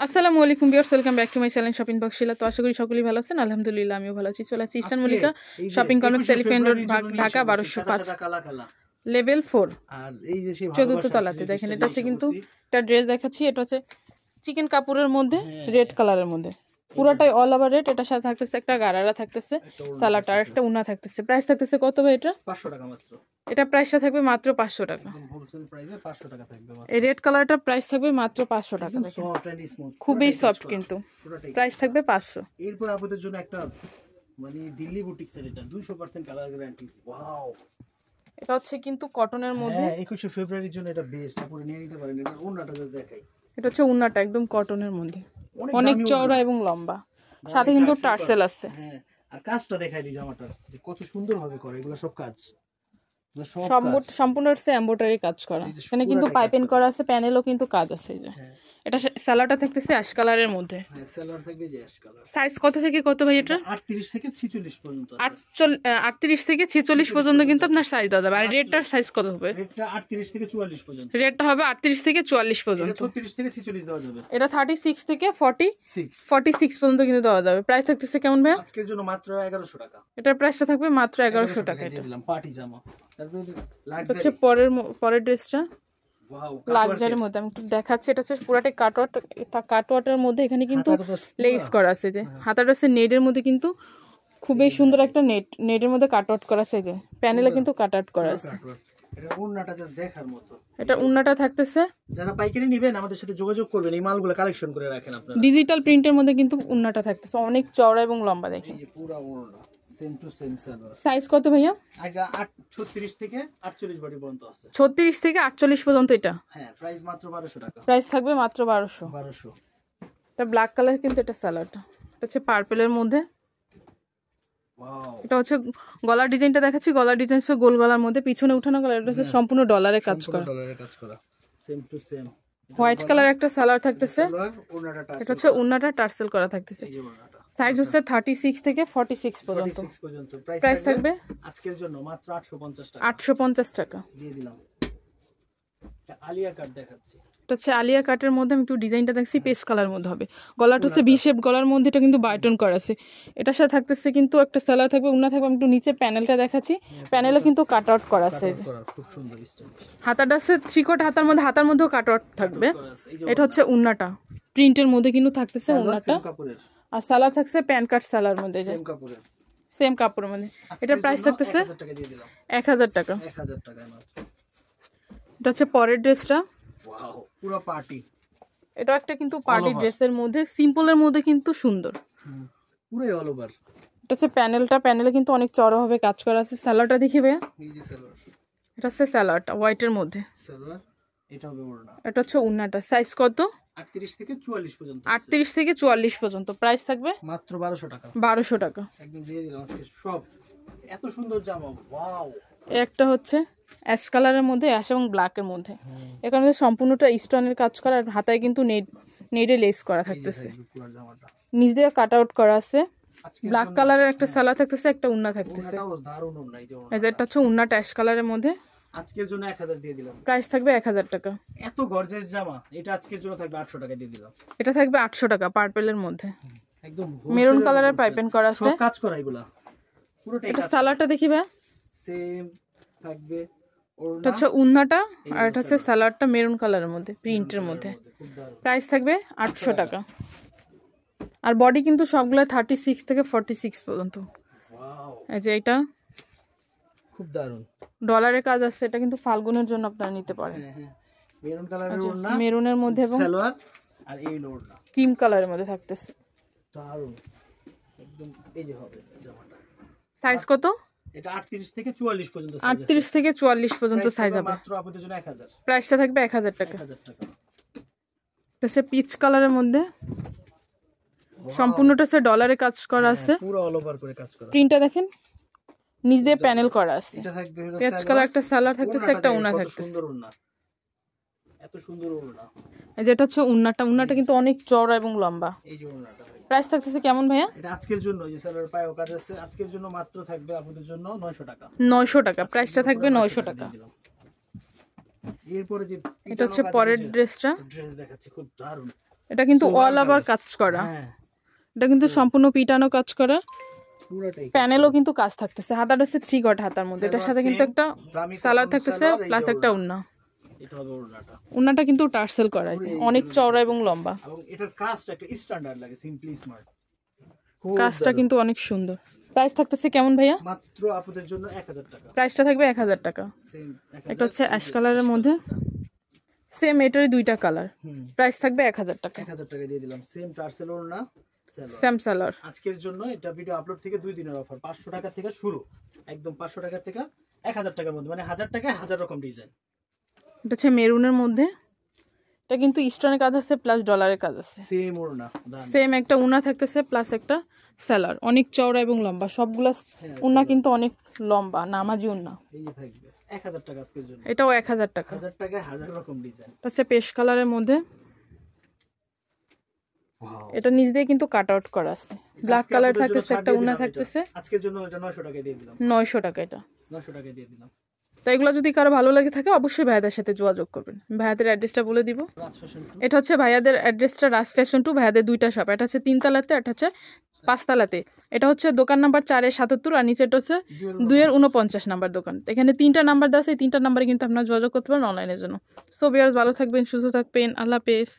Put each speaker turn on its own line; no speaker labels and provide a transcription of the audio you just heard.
আসসালামু আলাইকুম viewers, welcome back to my channel shopping box Shila. তো আশা করি সকলেই ভালো আছেন। আলহামদুলিল্লাহ আমিও ভালো আছি। চলে আসছি eastern Mallika shopping complex, elephant road, Dhaka 1205, level 4,
আর এই যে সেই
চতুর্থ তলাতে। দেখেন এটা হচ্ছে কিন্তু একটা ড্রেস দেখাচ্ছি। এটা হচ্ছে চিকেন কাপড়ের মধ্যে রেড কালারের মধ্যে, পুরোটাই অল ওভার রেড। এটার সাথে থাকতেছে একটা গারারা থাকতেছে, সালাড আর একটা উনা থাকতেছে। প্রাইস থাকতেছে কত ভাই? এটা
500 টাকা মাত্র।
এটা প্রাইসটা থাকবে মাত্র 500 টাকা।
হোলসেল প্রাইসে 500 টাকা থাকবে মাত্র।
এই রেড কালারটার প্রাইস থাকবে মাত্র 500 টাকা। দেখেন
সফট এন্ড স্মুথ,
খুবই সফট, কিন্তু প্রাইস থাকবে 500।
এরপর আপনাদের জন্য একটা মানে দিল্লি বুটিক্সের, এটা 200% কালার গ্যারান্টি। ওয়াও,
এটা হচ্ছে কিন্তু কটনের মধ্যে।
হ্যাঁ 21 ফেব্রুয়ারির জন্য এটা বেস্ট। আপনি নিয়ে নিতে পারেন। এটা ওন্নাটা যদি দেখাই,
এটা হচ্ছে উন্নাটা একদম কটনের মধ্যে, অনেক চওড়া এবং লম্বা, সাথে কিন্তু টার্সেল আছে।
হ্যাঁ, আর কাজটা দেখাই দিই জামাটার যে কত সুন্দর ভাবে করে। এগুলো সব কাজ
সম্পূর্ণ হচ্ছে এমব্রয়ডারি কাজ করা। এখানে কিন্তু পাইপিং করা আছে, প্যানেলও কিন্তু কাজ আছে। এই যে এটা সালোয়ারটা থাকতেছে অ্যাশ কালারের মধ্যে।
হ্যাঁ, সালোয়ার থাকবে যে অ্যাশ কালার।
সাইজ কত থেকে কত ভাই? এটা
38 থেকে 46 পর্যন্ত।
38 থেকে 46 পর্যন্ত কিন্তু আপনার সাইজ দেওয়া যাবে। আর রেডটার সাইজ কত হবে?
রেডটা 38 থেকে 44 পর্যন্ত।
রেডটা হবে 38 থেকে 44 পর্যন্ত।
এটা 36 থেকে 46 দেওয়া যাবে।
এটা 36 থেকে 46 পর্যন্ত কিন্তু দেওয়া যাবে। প্রাইস থাকতেছে কেমন ভাই?
আজকের জন্য মাত্র 1100 টাকা।
এটার প্রাইসটা থাকবে মাত্র 1100 টাকা। এটা
দিলাম পার্টি জামা। তারপরে
হচ্ছে পরের ড্রেসটা লাক্সারির মধ্যে আমি একটু দেখাচ্ছি। এটা হচ্ছে পুরাটাই কাটওয়ার্ট। এটা কাটওয়ার্টের মধ্যে এখানে কিন্তু লেস করা আছে। যে হাতাটা হচ্ছে নেটের মধ্যে, কিন্তু খুবই সুন্দর একটা নেটের মধ্যে কাটওয়ার্ট করা আছে। যে প্যানেলে কিন্তু কাটওয়ার্ট করা আছে।
এটা ওন্নাটা জাস্ট দেখার মতো।
এটা উন্নাটা থাকতেছে।
যারা পাইকারি নেবেন আমাদের সাথে যোগাযোগ করবেন, এই মালগুলো কালেকশন করে রাখেন আপনারা।
ডিজিটাল প্রিন্টের মধ্যে কিন্তু উন্নাটা থাকতেছে, অনেক চওড়া এবং লম্বা। দেখেন
এই যে পুরো ওন্না same to same salwar.
Size কত ভাইয়া?
এটা 36 থেকে 48 বডি পর্যন্ত আছে।
36 থেকে 48 পর্যন্ত। এটা
হ্যাঁ, প্রাইস মাত্র 1200 টাকা।
প্রাইস থাকবে মাত্র 1200। এটা ব্ল্যাক কালার, কিন্তু এটা সালোয়ারটা এটা হচ্ছে পার্পলের মধ্যে।
ওয়াও,
এটা হচ্ছে গলার ডিজাইনটা দেখাচ্ছি। গলার ডিজাইন হচ্ছে গোল গলার মধ্যে, পিছনে উঠানো গলা। এটা হচ্ছে সম্পূর্ণ ডলারে কাজ করা,
same to same.
White colour একটা সালোয়ার থাকতেছে।
ওন্নাটা
এটা হচ্ছে উন্নাটা টার্সেল করা থাকতেছে। সাইজ হচ্ছে 36 থেকে 46 পর্যন্ত। প্রাইস থাকবে
আজকের জন্য মাত্র 850 টাকা।
850 টাকা
দিয়ে দিলাম। এটা আলিয়া কাট দেখাচ্ছি।
এটা হচ্ছে আলিয়া কাটের মধ্যে। আমি একটু ডিজাইনটা দেখছি, পেস্ট কালার মধ্যে হবে। গলাটা হচ্ছে ভি শেপ গলার মধ্যে। এটা কিন্তু বাটন করা আছে। এটার সাথে থাকতেছে কিন্তু একটা সালোয়ার থাকবে, উন্না থাকবে। আমি একটু নিচে প্যানেলটা দেখাচ্ছি। প্যানেলে কিন্তু কাট আউট করা আছে।
খুব সুন্দর স্টাইলিশ।
হাতাটা হচ্ছে থ্রিকোট হাতার মধ্যে, হাতার মধ্যেও কাট আউট থাকবে। এটা হচ্ছে উন্নাটা প্রিন্টের মধ্যে কিন্তু থাকতেছে উন্নাটা। আর সালোয়ার থাকছে প্যান কাট সালোয়ার মধ্যে, সেম কাপড়ের মধ্যে। এটার প্রাইস থাকতেছে 1000 টাকা।
1000 টাকা মাত্র।
এটা হচ্ছে পরের ড্রেসটা।
ওয়াও, পুরো পার্টি।
এটা একটা কিন্তু পার্টি ড্রেসের মধ্যে, সিম্পলের মধ্যে কিন্তু সুন্দর,
পুরো অল ওভার।
এটা হচ্ছে প্যানেলে কিন্তু অনেক চড়া ভাবে কাজ করা আছে। সালোয়ারটা দেখি ভাইয়া।
এই যে সালোয়ার,
এটা হচ্ছে সালোয়ারটা হোয়াইটের মধ্যে।
সালোয়ার এটা হবে ওড়না।
এটা হচ্ছে উন্নাটা। সাইজ কত?
38 থেকে 44 পর্যন্ত।
38 থেকে 44 পর্যন্ত। প্রাইস থাকবে
মাত্র 1200 টাকা।
1200 টাকা
একদম দিয়ে দিলাম আজকে সব। এত সুন্দর জামা। ওয়াও,
একটা হচ্ছে অ্যাশ কালারের মধ্যে, অ্যাশ এবং ব্ল্যাকের মধ্যে। এখানে সম্পূর্ণটা স্টোনের কাজ করা। আর হাতায় কিন্তু নেটে লেস করা থাকতেছে। নিচ দিয়ে কাট আউট করা আছে। ব্ল্যাক কালারের একটা সালোয়ার থাকতেছে, একটা উন্না থাকতেছে।
দারুণ উন্না।
এই যে এটা হচ্ছে উন্নাটা অ্যাশ কালারের মধ্যে।
আজকের জন্য 1000 দিয়ে দিলাম।
প্রাইস থাকবে 1000 টাকা।
এত গর্জিয়াস জামা, এটা আজকের জন্য থাকবে 800 টাকা দিয়ে দিলাম।
এটা থাকবে 800 টাকা পার্পলের মধ্যে।
একদম
মেরুন কালারের পাইপিং করা আছে।
সব কাজ করা এগুলা পুরোটাই।
এটা সালোয়ারটা দেখি ভাই।
সেম থাকবে
এটা হচ্ছে উন্নাটা, আর এটা হচ্ছে সালোয়ারটা মেরুন কালারের মধ্যে, প্রিন্টের মধ্যে। প্রাইস থাকবে 800 টাকা। আর বডি কিন্তু সবগুলো 36 থেকে 46 পর্যন্ত। এই যে এটা
খুব দারুণ
ডলারের কাজ আছে। এটা কিন্তু ফাল্গুনের জন্য আপনারা নিতে পারেন।
মেরুন কালারের ওড়না,
মেরুনের মধ্যে এবং
সালোয়ার, আর এই ওড়না
ক্রিম কালারের মধ্যে থাকতেছে।
দারুণ একদম। এই যে হবে জামাটা।
সাইজ কত?
এটা 38 থেকে 44 পর্যন্ত।
38 থেকে 44 পর্যন্ত সাইজ হবে।
মাত্র আপনাদের জন্য 1000।
প্রাইসটা থাকবে 1000 টাকা।
1000 টাকা।
এটা হচ্ছে পিচ কালারের মধ্যে, সম্পূর্ণটা হচ্ছে ডলারে কাজ করা আছে।
পুরো অল ওভার করে কাজ করা।
প্রিন্টটা দেখেন, নিচ দিয়ে প্যানেল করা আছে।
এটা থাকবে
পেঁয়াজ কালার একটা সালোয়ার থাকতেছে, একটা উন্না থাকতেছে।
সুন্দর উন্না, এত সুন্দর উন্না।
এই যে এটা হচ্ছে উন্নাটা কিন্তু অনেক চওড়া এবং লম্বা।
এই যে উন্নাটা
প্রাইস থাকতেছে কেমন ভাইয়া?
এটা আজকের জন্য যে সালোয়ার পায়ও কাজ আছে, আজকের জন্য মাত্র থাকবে আপনাদের জন্য 900 টাকা।
900 টাকা। প্রাইসটা থাকবে 900 টাকা।
এরপরে যে
এটা হচ্ছে পরের ড্রেসটা।
ড্রেস দেখাচ্ছি, খুব দারুণ।
এটা কিন্তু অল ওভার কাজ করা,
হ্যাঁ
এটা কিন্তু সম্পূর্ণ পিটানো কাজ করা,
পুরোটাই
প্যানেলও কিন্তু কাজ থাকতেছে। হাতাটা হচ্ছে 3 কট হাতার মধ্যে, এটার সাথে কিন্তু একটা
দামি
সালার
cotton
থাকতেছে
সালোয়ার, এই
প্লাস
যে
একটা
ওড়না।
উন্না।
এটা হবে ওড়নাটা,
উন্নাটা কিন্তু টার্সেল করা আছে, অনেক চওড়া এবং লম্বা,
এবং এটার কাজটা একটা স্ট্যান্ডার্ড লাগে, সিম্পলি স্মার্ট।
কাজটা কিন্তু অনেক সুন্দর। প্রাইস থাকতেছে কেমন ভাইয়া?
মাত্র আপুদের জন্য 1000 টাকা।
প্রাইসটা থাকবে 1000 টাকা।
সেম
এটা হচ্ছে অ্যাশ কালারের মধ্যে, সেম এটারই 2টা কালার, প্রাইস থাকবে 1000 টাকা।
1000 টাকা দিয়ে দিলাম, সেম টার্সেল ওড়না সালোয়ার।
সেম সালোয়ার।
আজকের জন্য এটা ভিডিও আপলোড থেকে 2 দিনের অফার, 500 টাকা থেকে শুরু, একদম 500 টাকা থেকে 1000 টাকার মধ্যে, মানে 1000 টাকায় 1000 রকম ডিজাইন।
এটা হচ্ছে মেরুনের মধ্যে, এটা কিন্তু স্টোনের কাজ আছে প্লাস ডলারের কাজ আছে।
সেম ওড়না,
সেম একটা উন্না থাকতেছে প্লাস একটা সালোয়ার, অনেক চওড়া এবং লম্বা, সবগুলা উন্না কিন্তু অনেক লম্বা, নামাজি উন্না।
এই যে থাকবে 1000 টাকা আজকের জন্য।
এটাও 1000 টাকা।
1000 টাকায় 1000 রকম ডিজাইন।
এটা হচ্ছে পেশ কালারের মধ্যে, এটা নিচ দিয়ে কিন্তু কাট আউট করা আছে, ব্ল্যাক কালার থাকতেছে, একটা উন্না থাকতেছে।
আজকের জন্য এটা 900 টাকায় দিয়ে দিলাম।
900 টাকা এটা।
900 টাকায় দিয়ে দিলাম।
তো এগুলো যদি কারো ভালো লাগে থাকে অবশ্যই ভাইয়াদের সাথে যোগাযোগ করবেন। ভাইয়াদের অ্যাড্রেসটা বলে দিব।
রাজ ফ্যাশন টু।
এটা হচ্ছে ভাইয়াদের অ্যাড্রেসটা রাজ ফ্যাশন টু, ভাইয়াদের 2টা শপ, এটা হচ্ছে 3 তলাতে, এটা হচ্ছে 5 তলাতে। এটা হচ্ছে দোকান নাম্বার 4-77 আর নিচেটা হচ্ছে 2-49 নাম্বার দোকান। এখানে 3টা নাম্বার দেওয়া আছে, এই 3টা নাম্বারে কিন্তু আপনারা যোগাযোগ করতে পারেন অনলাইনের জন্য। সো ভিউয়ার্স, ভালো থাকবেন, সুস্থ থাকবেন, আল্লাহ হাফেজ।